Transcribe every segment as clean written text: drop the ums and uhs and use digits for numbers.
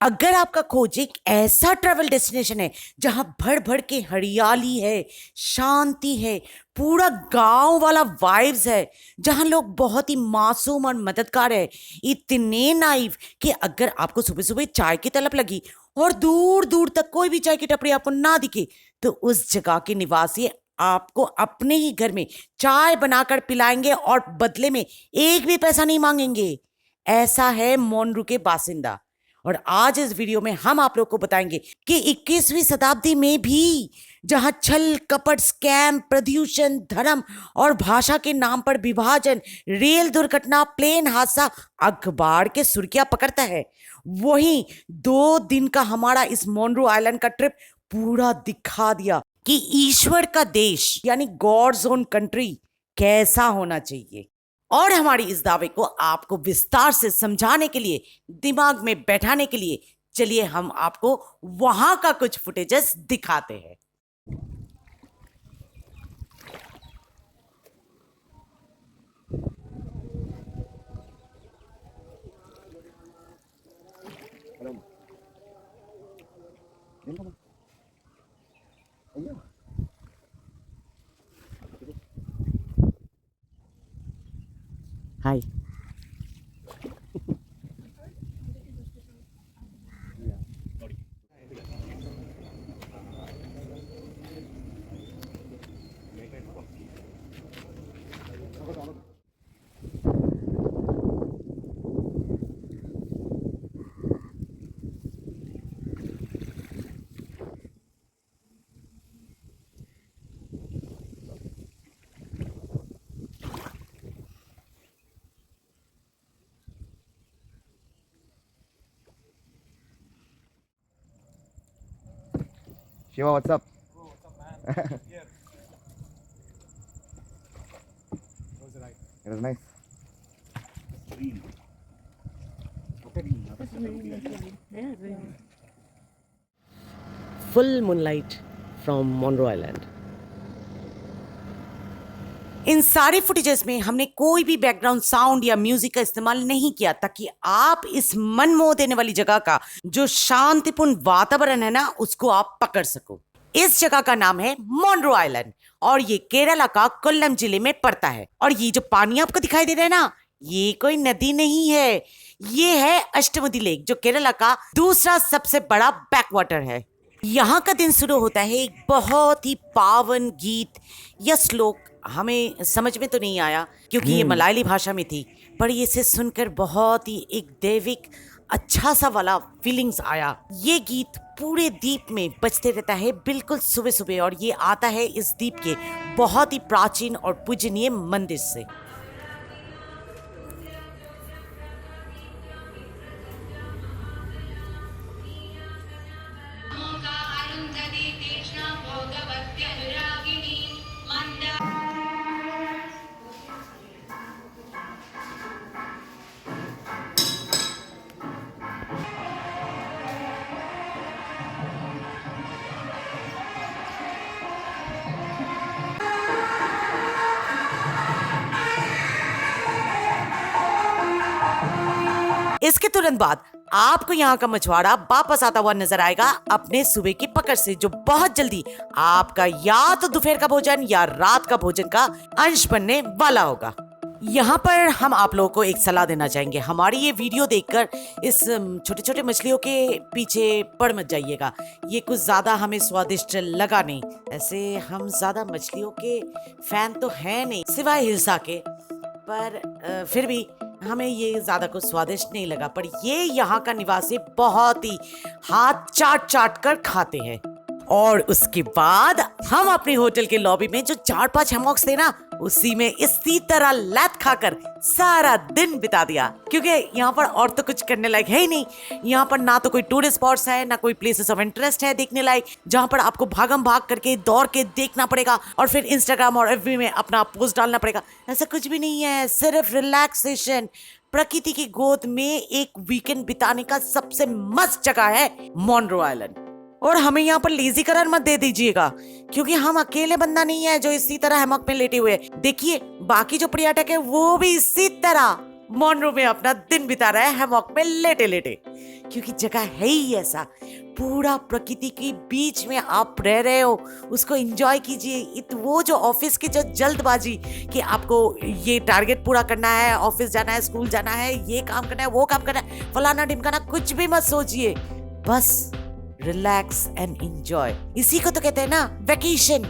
अगर आपका खोज एक ऐसा ट्रैवल डेस्टिनेशन है जहां भर भर के हरियाली है, शांति है, पूरा गांव वाला वाइब्स है, जहां लोग बहुत ही मासूम और मददगार है, इतने नाइव कि अगर आपको सुबह सुबह चाय की तलब लगी और दूर दूर तक कोई भी चाय की टपरी आपको ना दिखे, तो उस जगह के निवासी आपको अपने ही घर में चाय बनाकर पिलाएंगे और बदले में एक भी पैसा नहीं मांगेंगे। ऐसा है मोनरू के बासिंदा। और आज इस वीडियो में हम आप लोग को बताएंगे कि 21वीं शताब्दी में भी जहां छल कपट स्कैम प्रदूषण धर्म और भाषा के नाम पर विभाजन रेल दुर्घटना प्लेन हादसा अखबार के सुर्खियां पकड़ता है, वहीं 2 दिन का हमारा इस मोनरू आइलैंड का ट्रिप पूरा दिखा दिया कि ईश्वर का देश यानी गॉड्स ओन कंट्री कैसा होना चाहिए। और हमारी इस दावे को आपको विस्तार से समझाने के लिए, दिमाग में बैठाने के लिए, चलिए हम आपको वहां का कुछ फुटेजेस दिखाते हैं। हाय। Shiva, what's up? Bro, what's up, man? Here. How was the ride? It was nice. Full moonlight from Munroe island. इन सारे फुटेजेस में हमने कोई भी बैकग्राउंड साउंड या म्यूजिक का इस्तेमाल नहीं किया ताकि आप इस मन मोह देने वाली जगह का जो शांतिपूर्ण वातावरण है ना, उसको आप पकड़ सको। इस जगह का नाम है मोनरो आइलैंड और ये केरला का कोल्लम जिले में पड़ता है। और ये जो पानी आपको दिखाई दे रहा है ना, ये कोई नदी नहीं है, ये है अष्टमुदी लेक, जो केरला का दूसरा सबसे बड़ा बैकवाटर है। यहाँ का दिन शुरू होता है एक बहुत ही पावन गीत या श्लोक, हमें समझ में तो नहीं आया क्योंकि ये मलयाली भाषा में थी, पर इसे सुनकर बहुत ही एक दैविक अच्छा सा वाला फीलिंग्स आया। ये गीत पूरे द्वीप में बजते रहता है बिल्कुल सुबह सुबह, और ये आता है इस द्वीप के बहुत ही प्राचीन और पूजनीय मंदिर से। इसके तुरंत बाद आपको यहाँ का मछुआरा वापस आता हुआ नजर आएगा अपने सुबह की पकड़ से, जो बहुत जल्दी आपका या तो दोपहर का भोजन या रात का भोजन का अंश बनने वाला होगा। यहाँ पर हम आप लोगों को एक सलाह देना चाहेंगे, हमारी ये वीडियो देखकर इस छोटे छोटे मछलियों के पीछे पड़ मत जाइएगा। ये कुछ ज्यादा हमें स्वादिष्ट लगा नहीं, ऐसे हम ज्यादा मछलियों के फैन तो हैं नहीं सिवाय हिल्सा के, पर फिर भी हमें ये ज्यादा कुछ स्वादिष्ट नहीं लगा। पर ये यहाँ का निवासी बहुत ही हाथ चाट चाट कर खाते हैं। और उसके बाद हम अपने होटल के लॉबी में जो 4-5 हैमॉक्स थे ना, उसी में इसी तरह लैथ खाकर सारा दिन बिता दिया, क्योंकि यहाँ पर और तो कुछ करने लायक है ही नहीं। यहाँ पर ना तो कोई टूरिस्ट स्पॉट्स है, ना कोई प्लेसेस ऑफ इंटरेस्ट है देखने लायक, जहाँ पर आपको भागम भाग करके दौड़ के देखना पड़ेगा और फिर इंस्टाग्राम और एफबी में अपना पोस्ट डालना पड़ेगा। ऐसा कुछ भी नहीं है, सिर्फ रिलैक्सेशन, प्रकृति की गोद में एक वीकेंड बिताने का सबसे मस्त जगह है मोनरो आइलैंड। और हमें यहाँ पर लेजी करार मत दे दीजिएगा, क्योंकि हम अकेले बंदा नहीं है जो इसी तरह हैमॉक में लेटे हुए हैं। देखिए बाकी जो पर्यटक है वो भी इसी तरह मोनरो में अपना दिन बिता रहा है हैमॉक में लेटे लेटे। क्योंकि जगह है ही ऐसा, पूरा प्रकृति के बीच में आप रह रहे हो, उसको एंजॉय कीजिए। वो जो ऑफिस की जो जल्दबाजी कि आपको ये टारगेट पूरा करना है, ऑफिस जाना है, स्कूल जाना है, ये काम करना है, वो काम करना है, फलाना ढिमकाना, कुछ भी मत सोचिए, बस रिलैक्स एंड एंजॉय। इसी को तो कहते हैं ना वेकेशन।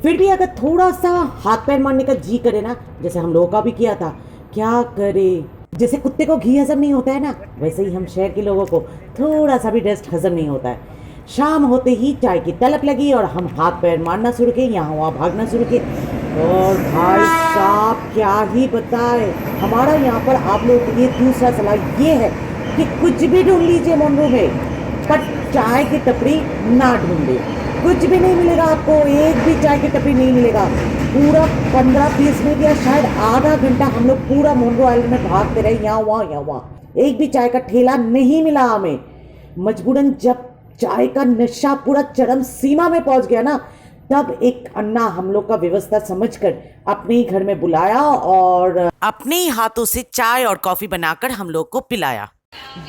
फिर भी अगर थोड़ा सा हाथ पैर मारने का जी करे ना, जैसे हम लोगों का भी किया था, क्या करे, जैसे कुत्ते को घी हजम नहीं होता है ना, वैसे ही हम शहर के लोगों को थोड़ा सा भी डस्ट हजम नहीं होता है। शाम होते ही चाय की तलब लगी और हम हाथ पैर मारना शुरू किए, यहाँ वहाँ भागना शुरू किए। और भाई साहब क्या ही बताए, हमारा यहाँ पर आप लोगों के लिए दूसरा सलाह ये है कि कुछ भी ढूंढ लीजिए मोनरो में, पर चाय की टपरी ना ढूंढे। कुछ भी नहीं मिलेगा आपको, एक भी चाय की टपरी नहीं मिलेगा। पूरा 15-20 मिनट या शायद आधा घंटा हम लोग पूरा मोनरो आइलैंड में भागते रहे, यहाँ वहाँ, एक भी चाय का ठेला नहीं मिला हमें। मजबूरन जब चाय का नशा पूरा चरम सीमा में पहुंच गया ना, तब एक अन्ना हम लोग का व्यवस्था समझकर अपने ही घर में बुलाया और अपने ही हाथों से चाय और कॉफी बनाकर हम लोग को पिलाया।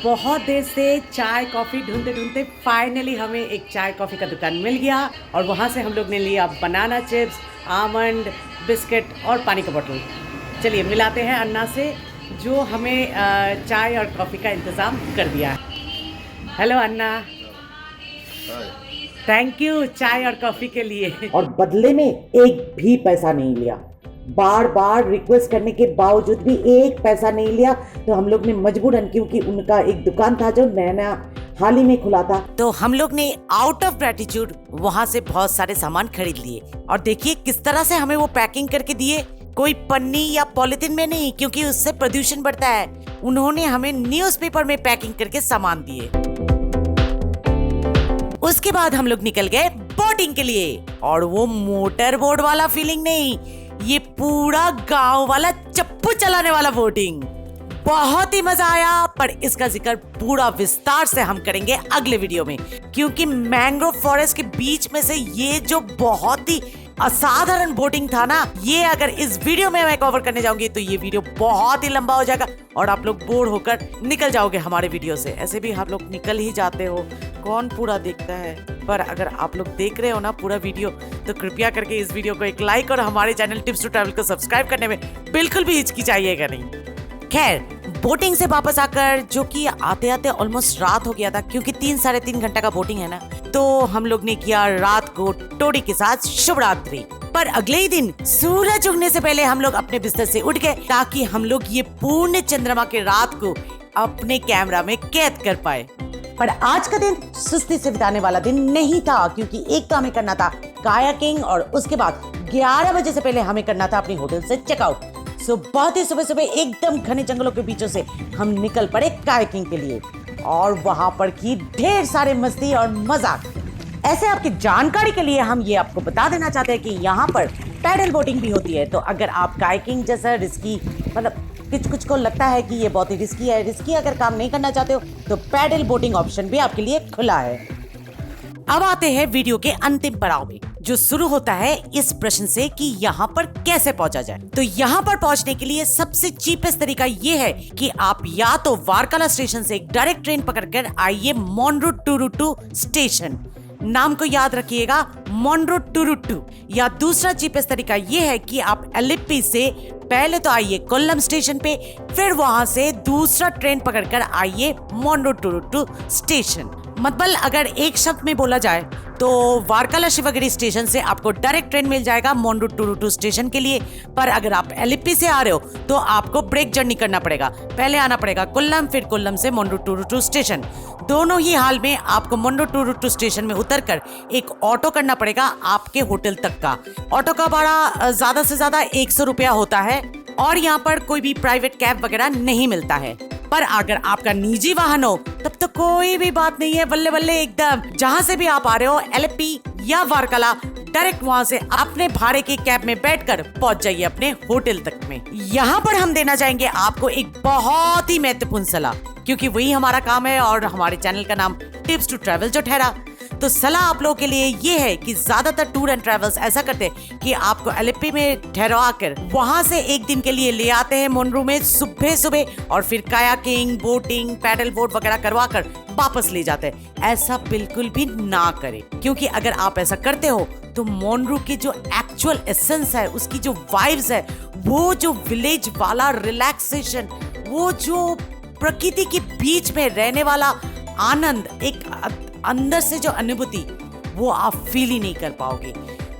बहुत देर से चाय कॉफ़ी ढूंढते ढूंढते फाइनली हमें एक चाय कॉफ़ी का दुकान मिल गया और वहाँ से हम लोग ने लिया बनाना चिप्स, आमंड, बिस्किट और पानी का बोतल। चलिए मिलाते हैं अन्ना से जो हमें चाय और कॉफ़ी का इंतज़ाम कर दिया है। हेलो अन्ना, थैंक यू चाय और कॉफ़ी के लिए। और बदले में एक भी पैसा नहीं लिया, बार बार रिक्वेस्ट करने के बावजूद भी एक पैसा नहीं लिया। तो हम लोग ने मजबूरन, क्योंकि उनका एक दुकान था जो नया हाल ही में खुला था, तो हम लोग ने आउट ऑफ ग्रेटिट्यूड वहाँ से बहुत सारे सामान खरीद लिए। और देखिए किस तरह से हमें वो पैकिंग करके दिए, कोई पन्नी या पॉलिथीन में नहीं, क्योंकि उससे प्रदूषण बढ़ता है। उन्होंने हमें न्यूज़पेपर में पैकिंग करके सामान दिए। उसके बाद हम लोग निकल गए बोटिंग के लिए, और वो मोटर बोट वाला फीलिंग नहीं, ये पूरा गांव वाला चप्पू चलाने वाला बोटिंग। बहुत ही मजा आया, पर इसका जिक्र पूरा विस्तार से हम करेंगे अगले वीडियो में, क्योंकि मैंग्रोव फॉरेस्ट के बीच में से ये जो बहुत ही असाधारण बोटिंग था ना, ये अगर इस वीडियो में मैं कवर करने जाऊंगी तो ये वीडियो बहुत ही लंबा हो जाएगा और आप लोग बोर होकर निकल जाओगे हमारे वीडियो से। ऐसे भी आप लोग निकल ही जाते हो, कौन पूरा देखता है। पर अगर आप लोग देख रहे हो ना पूरा वीडियो, तो कृपया करके इस वीडियो को एक लाइक और हमारे चैनल टिप्स टू ट्रैवल को सब्सक्राइब करने में बिल्कुल भी हिचकिचाइएगा नहीं। खैर, बोटिंग से वापस आकर, जो कि आते आते ऑलमोस्ट रात हो गया था, क्योंकि 3-3.5 घंटा का बोटिंग है ना, तो हम लोग ने किया रात को टोडी के साथ शुभ रात्रि। पर अगले ही दिन सूरज उगने से पहले हम लोग अपने बिस्तर से उठ गए, ताकि हम लोग ये पूर्ण चंद्रमा के रात को अपने कैमरा में कैद कर पाए। पर आज का दिन सुस्ती से बिताने वाला दिन नहीं था, क्योंकि एक तो हमें करना था कायाकिंग और उसके बाद 11 बजे से पहले हमें करना था अपने होटल से चेकआउट। सो बहुत ही सुबह सुबह एकदम घने जंगलों के बीचों से हम निकल पड़े कायाकिंग के लिए, और वहां पर की ढेर सारे मस्ती और मजाक। ऐसे आपकी जानकारी के लिए हम ये आपको बता देना चाहते हैं कि यहाँ पर पैडल बोटिंग भी होती है। तो अगर आप कायाकिंग जैसा रिस्की, मतलब कुछ को लगता है कि ये बहुत ही रिस्की अगर काम नहीं करना चाहते हो, तो पैडल बोटिंग ऑप्शन भी आपके लिए खुला है। अब आते हैं वीडियो के अंतिम पड़ाव में, जो शुरू होता है इस प्रश्न से कि यहाँ पर कैसे पहुंचा जाए। तो यहाँ पर पहुंचने के लिए सबसे चीपेस्ट तरीका ये है कि आप या तो वारकाला स्टेशन से एक डायरेक्ट ट्रेन पकड़कर आइए मोनरो टूरुटू स्टेशन। नाम को याद रखिएगा, मोनरो टूरुटू। या दूसरा चीपेस्ट तरीका ये है कि आप एलिप्पी से पहले तो आइए कोल्लम स्टेशन पे, फिर वहां से दूसरा ट्रेन पकड़कर आइए मोनरो टूरुटू स्टेशन। मतलब अगर एक शब्द में बोला जाए तो वारकाला शिवगिरी स्टेशन से आपको डायरेक्ट ट्रेन मिल जाएगा मोनरो टूरुटू स्टेशन के लिए। पर अगर आप एलिप्पी से आ रहे हो तो आपको ब्रेक जर्नी करना पड़ेगा, पहले आना पड़ेगा कोल्लम, फिर कोल्लम से मोनरो टूरुटू स्टेशन। दोनों ही हाल में आपको मोनरो टूरुटू स्टेशन में उतरकर एक ऑटो करना पड़ेगा आपके होटल तक का। ऑटो का भाड़ा ज्यादा से ज्यादा 100 रुपया होता है, और यहाँ पर कोई भी प्राइवेट कैब वगैरह नहीं मिलता है। पर अगर आपका निजी वाहन हो तब तो कोई भी बात नहीं है, बल्ले बल्ले एकदम। जहाँ से भी आप आ रहे हो, एलिप्पी या वारकाला, डायरेक्ट वहाँ से अपने भाड़े की कैब में बैठकर पहुँच जाइए अपने होटल तक में। यहाँ पर हम देना चाहेंगे आपको एक बहुत ही महत्वपूर्ण सलाह, क्योंकि वही हमारा काम है और हमारे चैनल का नाम टिप्स टू ट्रैवल जो ठहरा। तो सलाह आप लोगों के लिए ये है कि ज्यादातर टूर एंड ट्रेवल्स ऐसा करते हैं कि आपको एलिप्पी में ठहरा कर वहां से एक दिन के लिए ले आते हैं मोनरू में सुबह सुबह, और फिर कायाकिंग, बोटिंग, पैडल बोट वगैरह करवा कर वापस ले जाते हैं। ऐसा बिल्कुल भी ना करें, क्योंकि अगर आप ऐसा करते हो तो मोनरू की जो एक्चुअल एसेंस है, उसकी जो वाइब्स है, वो जो विलेज वाला रिलैक्सेशन, वो जो प्रकृति के बीच में रहने वाला आनंद, एक अंदर से जो अनुभूति, वो आप फील ही नहीं कर पाओगे।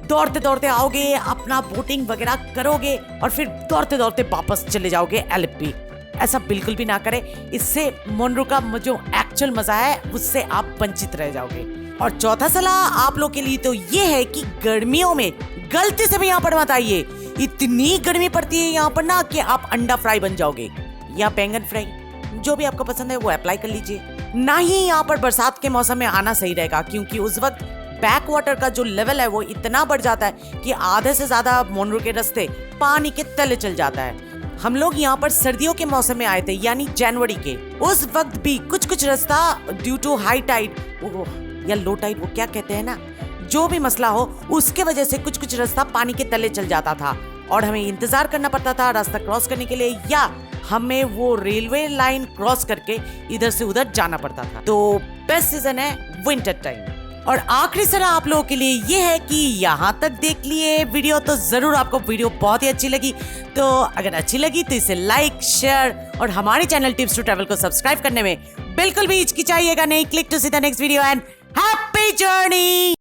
दौड़ते दौड़ते आओगे, अपना बोटिंग वगैरह करोगे और फिर दौड़ते दौड़ते वापस चले जाओगे एलिप्पी। ऐसा बिल्कुल भी ना करें, इससे मोनरू का जो एक्चुअल मजा है उससे आप वंचित रह जाओगे। और चौथा सलाह आप लोग के लिए तो ये है कि गर्मियों में गलती से भी यहाँ पर मत आइए। इतनी गर्मी पड़ती है यहाँ पर ना कि आप अंडा फ्राई बन जाओगे या बैंगन फ्राई, जो भी आपको पसंद है वो अप्लाई कर लीजिए। ना ही यहाँ पर बरसात के मौसम में आना सही रहेगा, क्योंकि उस वक्त बैक वाटर का जो लेवल है वो इतना बढ़ जाता है कि आधे से ज्यादा मोनरू के रास्ते पानी के तले चल जाता है। हम लोग यहाँ पर सर्दियों के मौसम में आए थे, यानी जनवरी के। उस वक्त भी कुछ कुछ रास्ता ड्यू टू हाई टाइड या लो टाइड, वो क्या कहते हैं ना, जो भी मसला हो, उसके वजह से कुछ कुछ रास्ता पानी के तले चल जाता था और हमें इंतजार करना पड़ता था रास्ता क्रॉस करने के लिए, या हमें वो रेलवे लाइन क्रॉस करके इधर से उधर जाना पड़ता था। तो बेस्ट सीजन है विंटर टाइम। और आखिरी सलाह आप लोगों के लिए ये है कि यहाँ तक देख लिए वीडियो तो जरूर आपको वीडियो बहुत ही अच्छी लगी। तो अगर अच्छी लगी तो इसे लाइक, शेयर और हमारे चैनल टिप्स टू ट्रैवल को सब्सक्राइब करने में बिल्कुल भी हिचकिचाइएगा नहीं। Click to see the next video and happy journey.